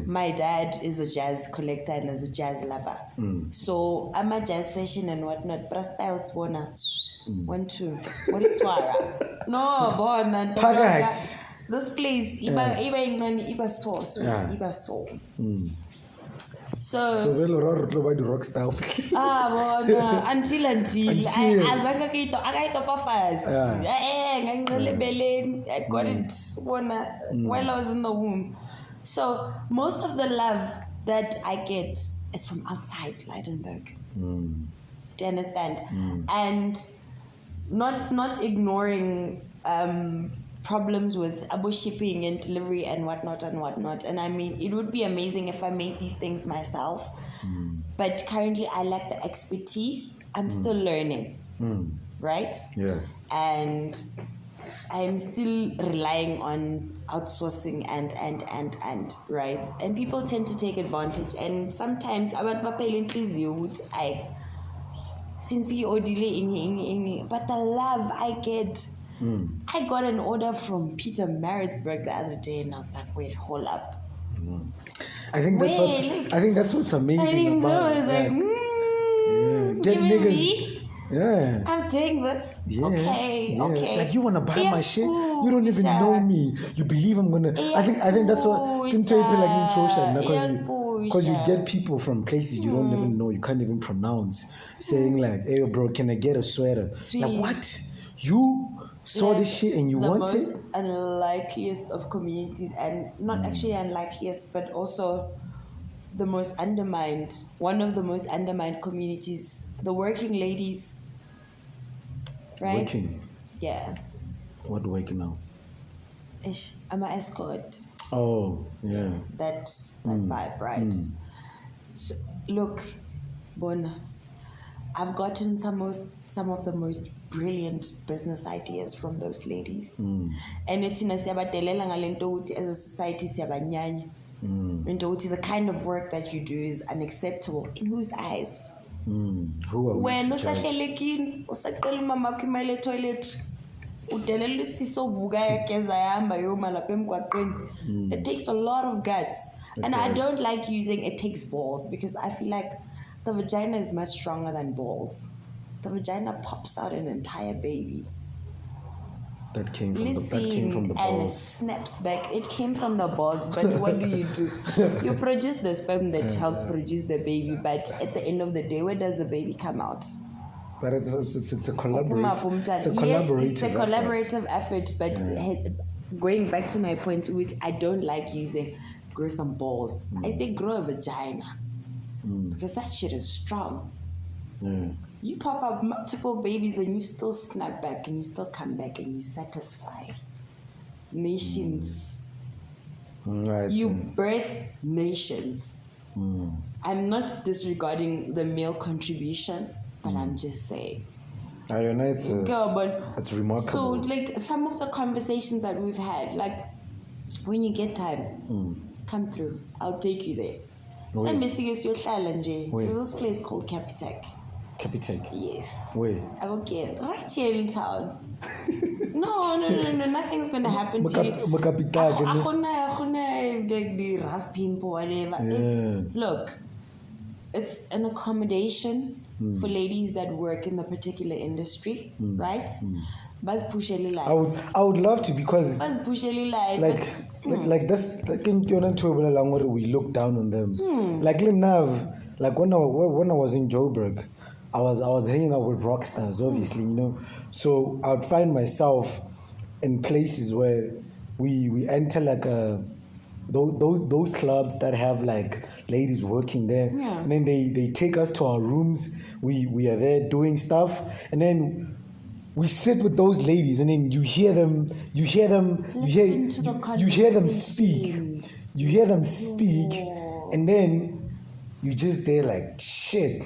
My dad is a jazz collector and is a jazz lover. So I'm a jazz session and whatnot, but styles wanna 1 2 what is wara? No, bona this place iba so. So by the rock style. Until azange akayitopa fast. I got it while I was in the womb. So most of the love that I get is from outside Lydenburg. Do you understand? And not ignoring problems with abo shipping and delivery and whatnot. And I mean, it would be amazing if I made these things myself. But currently I lack the expertise. I'm still learning. Right? Yeah. And I'm still relying on outsourcing and right? And people tend to take advantage. And sometimes abantu baphela inhliziyo ukuthi ay since odile but the love I get. I got an order from Peter Maritzburg the other day, and I was like, "Wait, hold up." I think that's what's amazing about it. Like, get niggas. Yeah. I'm doing this. Yeah, Okay. yeah. Okay. Like you wanna buy my shit? You don't even Iyapusha. know me. You believe I'm gonna? I think that's what didn't tell people like because you get people from places you don't even know. You can't even pronounce, saying like, "Hey, bro, can I get a sweater?" Like what? You saw this shit and you want it? The most unlikeliest of communities, and not actually unlikeliest, but also the most undermined. One of the most undermined communities, the working ladies. Right? Working. Yeah. What working now? I'm an escort. Oh, yeah. That vibe, right? So, look, Bona, I've gotten some of the most brilliant business ideas from those ladies. And it's in a as a society the kind of work that you do is unacceptable in whose eyes? Who are we When to judge? usaqala mama wakho imali etoilet udelela isiso vuka yageza yahamba yoma lapha emgwaqweni. It takes a lot of guts. And I don't like using it takes balls because I feel like the vagina is much stronger than balls. The vagina pops out an entire baby. That came from the And it balls. snaps back. It came from the balls, but what do? You produce the sperm that helps produce the baby, but at the end of the day, where does the baby come out? But it's a collaborative. It's a collaborative effort, but going back to my point, which I don't like using grow some balls. I say grow a vagina. Because that shit is strong. Yeah. You pop up multiple babies and you still snap back and you still come back and you satisfy nations. Right. You birth nations. I'm not disregarding the male contribution, but I'm just saying. I know it's remarkable. So, like, some of the conversations that we've had, like, when you get time, come through. I'll take you there. There's this place called Capitec. Capitec? Yes. Where? Okay, right here in town. No, nothing's gonna happen to you. Like the rough pimp or whatever. Yeah. Look, it's an accommodation for ladies that work in the particular industry, right? Buzz pusheli life. I would love to because Buzz pusheli life. Like that's like in we look down on them. Like Nav, like when I was in Joburg, I was hanging out with rock stars, obviously, you know. So I would find myself in places where we enter like those clubs that have like ladies working there. Yeah. And then they take us to our rooms. We are there doing stuff, and then we sit with those ladies, and then you hear them speak. You hear them speak, and then you just there like shit.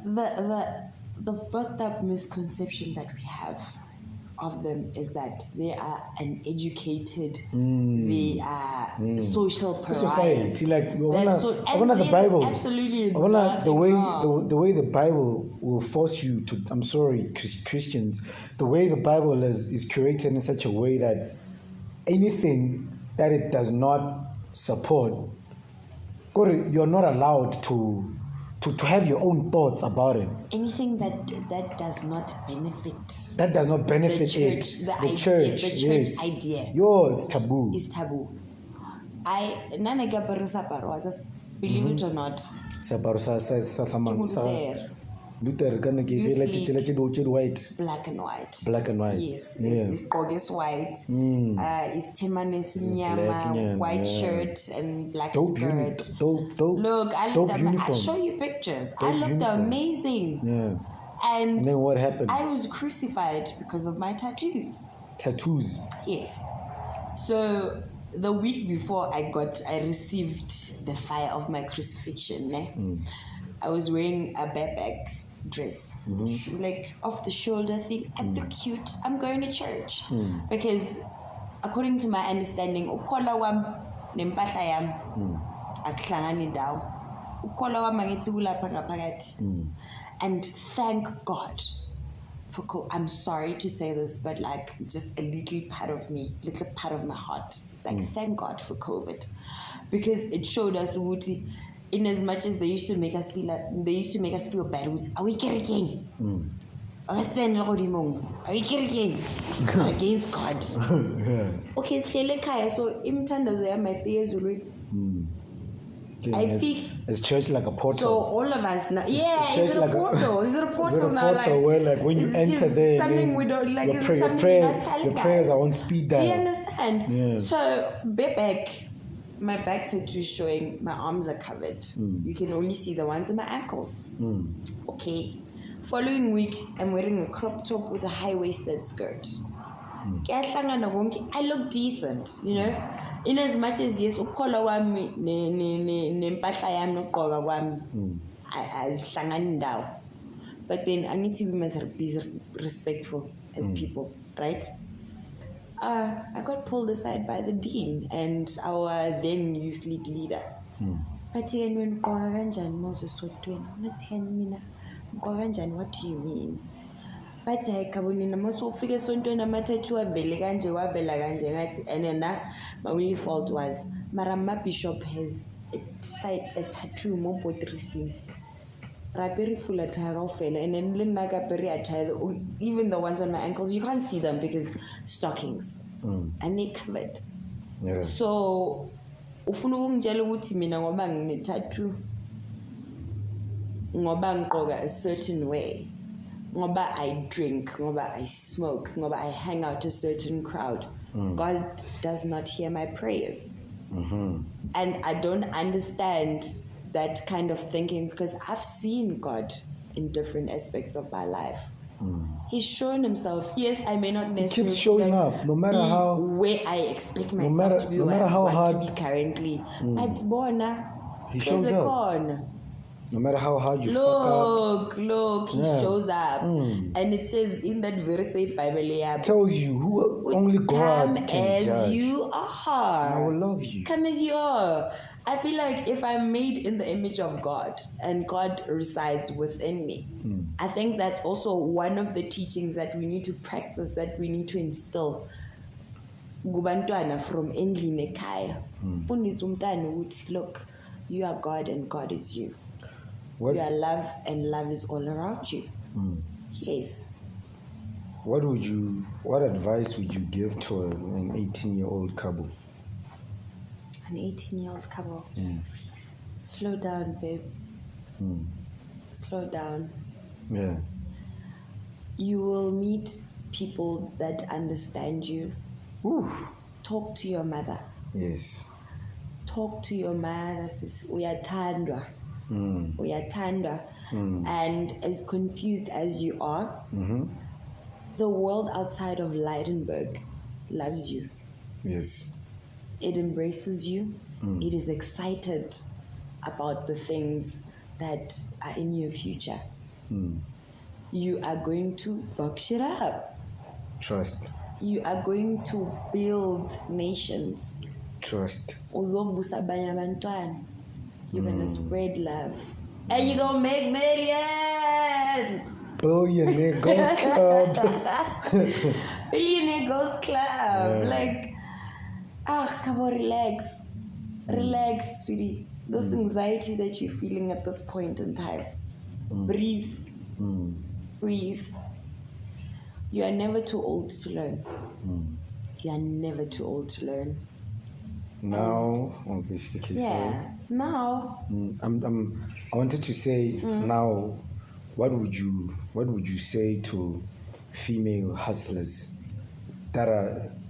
The fucked up misconception that we have of them is that they are uneducated, they are social pariahs. Society, like the Bible. Absolutely. The way the Bible will force you to. I'm sorry, Christians. The way the Bible is curated in such a way that anything that it does not support, you're not allowed to have your own thoughts about it. Anything that does not benefit. That does not benefit the church idea. It's taboo. It's taboo. Believe it or not. Luther gonna give you white. Black and white. Black and white. Yes. Yeah. It's Gogis white. It's Timanes white shirt and black skirt. Look, I'll show you pictures. I looked amazing. Yeah. And then what happened? I was crucified because of my tattoos. Tattoos? Yes. So the week before I received the fire of my crucifixion. I was wearing a backpack dress, like off the shoulder thing. I look cute. I'm going to church because, according to my understanding, ukholwa wami nempahla yami akuhlangani ndawo. Ukholwa wami angithi kulapha ngaphakathi. And thank God for I'm sorry to say this, but like just a little part of my heart. It's like thank God for COVID, because it showed us Wuti. In as much as they used to make us feel bad, are we getting? against God. Okay, so imthandazo yami ayifike ezulwini. I think it's church like a portal. So all of us now, yeah, it's a portal. Is it a portal now? Portal where like when you enter there, something we don't like. Your prayers are on speed dial. Do you understand? Yeah. So back, my back tattoo is showing my arms are covered. You can only see the ones in my ankles. Okay. Following week, I'm wearing a crop top with a high-waisted skirt. I look decent, you know. In as much as yes, ukholwa kwami nempahla yami nokugqoka kwami azihlangani ndawo. But then I need to be respectful as people, right? I got pulled aside by the dean and our then youth league leader. But then when Moses what do you mean? But Khabonina must figure sontweni amathathu avele kanje wavela kanje ngathi and then my only fault was my bishop has a tattoo more potrising. Raperi full attire and then Linagaperi attire, even the ones on my ankles, you can't see them because stockings and they covered. Yeah. So ufuna ukungitshela ukuthi mina ngoba ngine tattoo ngoba ngigqoka a certain way, ngoba I drink, ngoba I smoke, ngoba I hang out a certain crowd, God does not hear my prayers. And I don't understand that kind of thinking because I've seen God in different aspects of my life. He's shown himself. Yes, I may not necessarily keeps showing up, no matter how where I expect myself to be, no where matter I how want hard to be currently. But Bona, he shows up. No matter how hard you fuck up. Look, he shows up. And it says in that very same Bible, tells you who only God can judge. Come as you are. And I will love you. Come as you are. I feel like if I'm made in the image of God and God resides within me, I think that's also one of the teachings that we need to practice, that we need to instill. Gubantwana from endlini ekhaya. Fundisa umntwana ukuthi look, you are God and God is you. You are love and love is all around you. Yes. What advice would you give to an 18-year-old couple? An 18-year-old couple. Yeah. Slow down, babe. Slow down. Yeah. You will meet people that understand you. Ooh. Talk to your mother. Yes. Talk to your mother. Uyathandwa. Uyathandwa. And as confused as you are, the world outside of Leidenberg loves you. Yes. It embraces you. It is excited about the things that are in your future. You are going to fuck shit up. Trust. You are going to build nations. Trust. Uzobusa abanye abantwana. You're going to spread love. And you're going to make millions. Billionaire Girls Club. Billionaire Girls Club. Yeah. Like, come on, relax. Relax, sweetie. This anxiety that you're feeling at this point in time. Breathe. Breathe. You are never too old to learn. You are never too old to learn. Now, now. I wanted to say now, what would you say to female hustlers that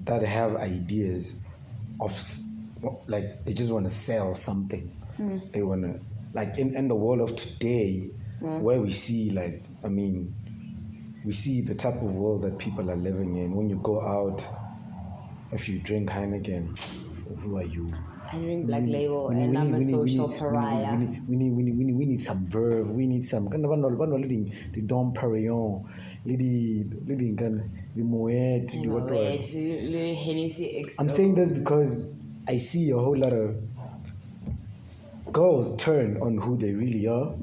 have ideas of, like, they just want to sell something. They want to, like, in the world of today, where we see, like, we see the type of world that people are living in. When you go out, if you drink Heineken, who are you? I drink Black Label and I'm a social pariah. We need some verve. We need some. The Dom Perignon, the Moet. I'm saying this because I see a whole lot of girls turn on who they really are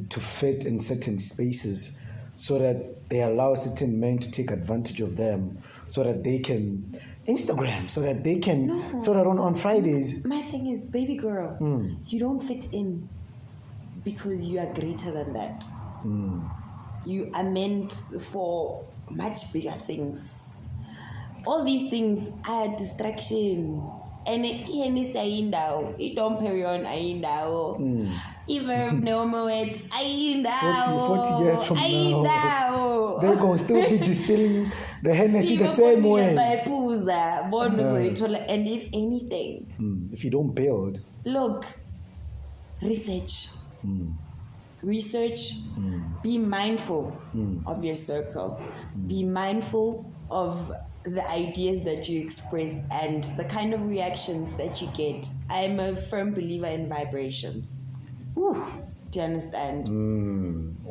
to fit in certain spaces, so that they allow certain men to take advantage of them, so that they can Instagram, so that they can, so that on Fridays. My thing is, baby girl, you don't fit in because you are greater than that. you are meant for much bigger things. All these things are distraction. And it don't carry on even no more 40 years from now, they're going to still be distilling the Hennessy the same way. And if anything, if you don't build, look, research. Be mindful of your circle. Be mindful of the ideas that you express and the kind of reactions that you get. I'm a firm believer in vibrations. Woo. Do you understand?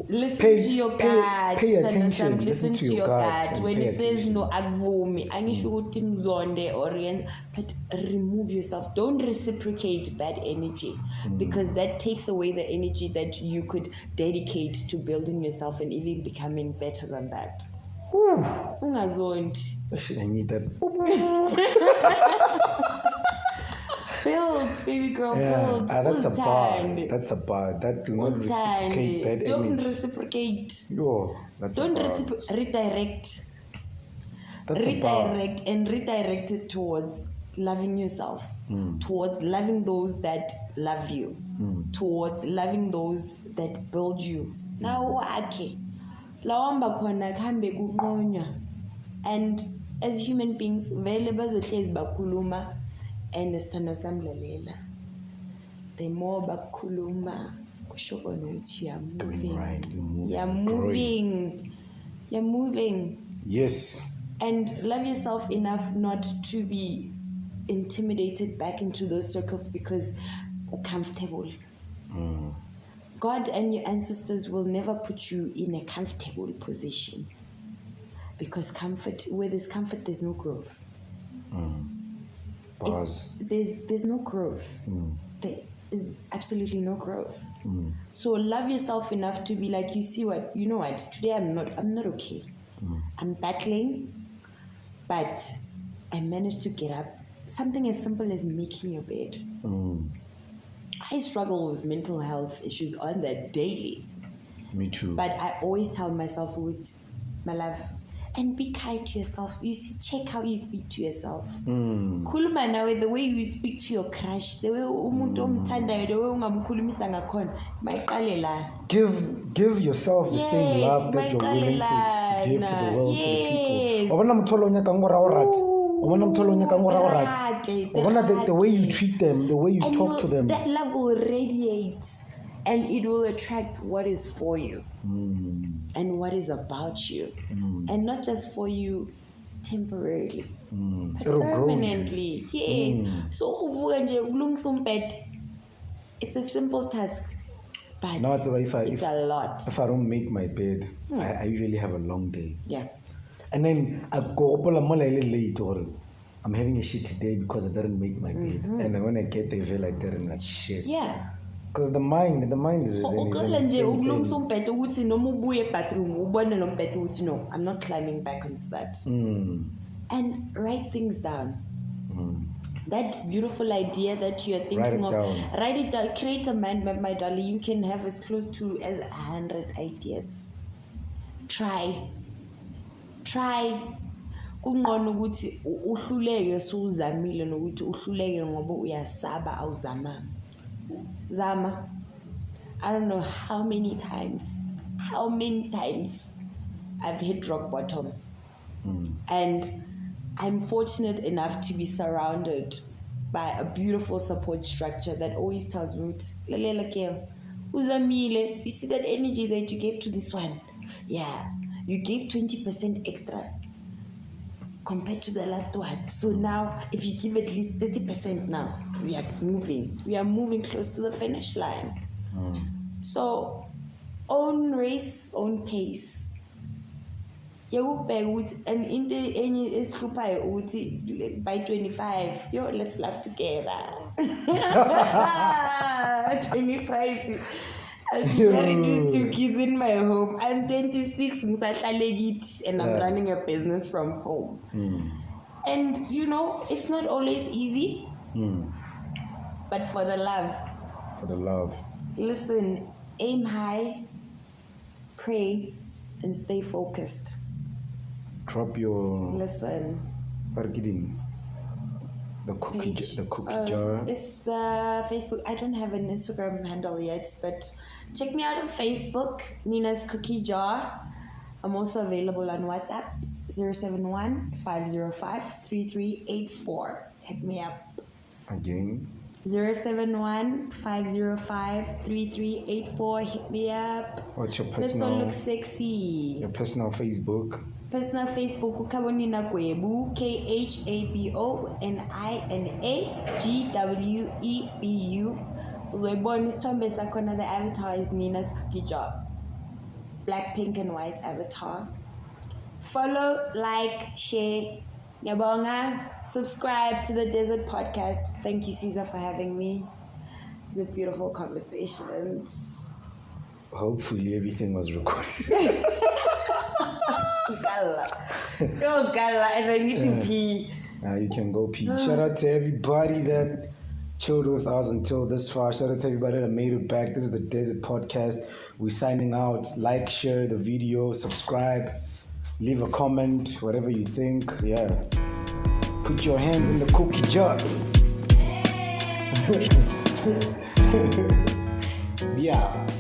Listen to your gut. Pay attention. Listen to your gut. When it says no agvomi, but remove yourself. Don't reciprocate bad energy because that takes away the energy that you could dedicate to building yourself and even becoming better than that. I need that. Build, baby girl, build. That's a bar. That's a bar. That do not reciprocate bad Don't energy. Reciprocate. Yo, that's Don't a bar. redirect. That's a bar. Redirect it towards loving yourself, towards loving those that love you, towards loving those that build you. Now, okay. And as human beings, and the more bakuluma, you're moving. Yes. And love yourself enough not to be intimidated back into those circles because you're comfortable. God and your ancestors will never put you in a comfortable position because where there's comfort, there's no growth. There's no growth. There is absolutely no growth. So love yourself enough to be like, you know what, today I'm not okay. I'm battling, but I managed to get up. Something as simple as making your bed. I struggle with mental health issues on that daily. Me too. But I always tell myself, my love, and be kind to yourself. You see, check how you speak to yourself. Khuluma nawe, the way you speak to your crush, the way umuntu omthandayo, the way ungamkhulumisa ngakhona, mayiqalela. Give yourself the same love that you're willing to give to the world, to the people. The way you treat them, the way you talk to them. That love will radiate and it will attract what is for you and what is about you. And not just for you temporarily, but permanently. Yes. So it's a simple task, but no, it's a lot. If I don't make my bed, I usually have a long day. Yeah. And then I go up late or I'm having a shit today because I didn't make my bed. And when I get there, I feel like I'm like shit. Yeah. Because the mind is no, I'm not climbing back onto that. And write things down. That beautiful idea that you're thinking of, write it down. Create a mind map, my darling. You can have as close to as 100 ideas. Try. Kungqono ukuthi uhluleke suzamile nokuthi uhluleke ngoba uyasaba awuzamanga. Zama. I don't know how many times I've hit rock bottom. And I'm fortunate enough to be surrounded by a beautiful support structure that always tells me, Lalela girl, uzamile, you see that energy that you gave to this one? Yeah, you gave 20% extra compared to the last one. So now, if you give at least 30% now, we are moving close to the finish line. So, own race, own pace. And in the any is by 25, let's laugh together. 25. I'll be married with 2 kids in my home. I'm 26, and I'm running a business from home. And it's not always easy. But for the love. For the love. Listen, aim high, pray, and stay focused. Drop your Listen. The cookie Page. jar. It's the Facebook. I don't have an Instagram handle yet, but check me out on Facebook, Nina's Cookie Jar. I'm also available on WhatsApp, 071-505-3384. Hit me up. Again. 071-505-3384. Hit me up. What's your Let's all look sexy. Your personal Facebook? Personal Facebook, Khabonina Gwebu, KHABONINAGWEBU. Uzoyibona isithombe sakhona, the avatar is Nina's Cookie Jar. Black, pink and white avatar. Follow, like, share. Nyabonga. Subscribe to the Desert Podcast. Thank you, Caesar, for having me. These were beautiful conversations. Hopefully everything was recorded. Gala. Go Gala, and I need to pee. Now you can go pee. Shout out to everybody that chilled with us until this far. Shout out to everybody that made it back. This is the Desert Podcast. We're signing out. Like, share the video, subscribe, leave a comment, whatever you think. Yeah. Put your hand in the cookie jar. We out.